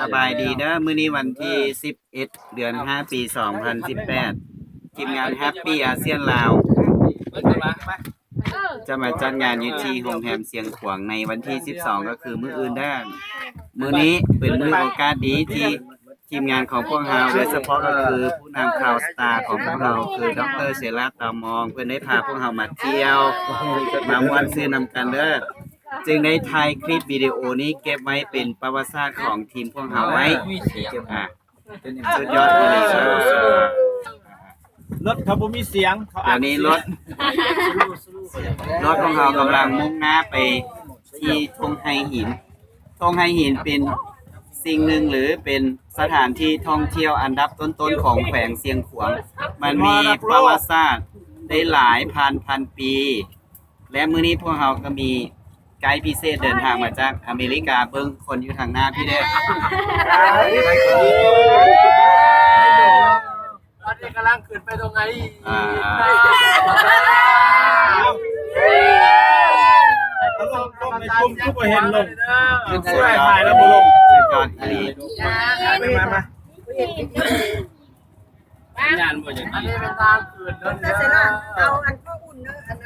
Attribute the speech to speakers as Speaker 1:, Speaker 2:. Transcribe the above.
Speaker 1: สบายดีเด้อมื้อนี้วันที่11เดือน5ปี2018ทีมงานแฮปปี้อาเซียนลาวจะมาจัดงานอยู่ที่โรงแรมเสียงขวางในวันที่12ก็คือมื้ออื่นเด้อมื้อนี้เป็นมื้อโอกาสดีที่ทีมงานของพวกเราโดยเฉพาะก็คือผู้นำข่าวสตาร์ของพวกเราคือดรเสราตามองเพื่อนได้พาพวกเรามาเที่ยวมาม่วนซื่อนำกันเด้อจึงได้ถ่ายคลิปวิดีโอนี้เก็บไว้เป็นประวัติศาสตร์ของทีมพวกเราไว้สุดยอดเลย
Speaker 2: รถเขาบ่มีเสียงเขา
Speaker 1: ตอนนี้รถของเรากำลังมุ่งหน้าไปที่ธงไฮหินธงไฮหินเป็นสิ่งหนึ่งหรือเป็นสถานที่ท่องเที่ยวอันดับต้นๆของแขวงเสียงขวางมันมีประวัติศาสตร์ได้หลายพันปีและมื้อนี้พวกเราก็มีไกด์พิเศษเดินทางมาจากอเมริกาเบิ่งคนอยู่ทางหน้าพี่เด้อ
Speaker 2: ตอนนี้กำลังขึ้นไปตรงไหนต้องในกลุ่มทุกคนเห็นลงช่วยถ่ายแล้วบ่ลง
Speaker 1: สุดยอดดี
Speaker 2: มา
Speaker 3: งานบ่อย่างนี้อันนี้เป็นทางขึ้นเด้อเอาอันพ่ออุ่นเด้ออัน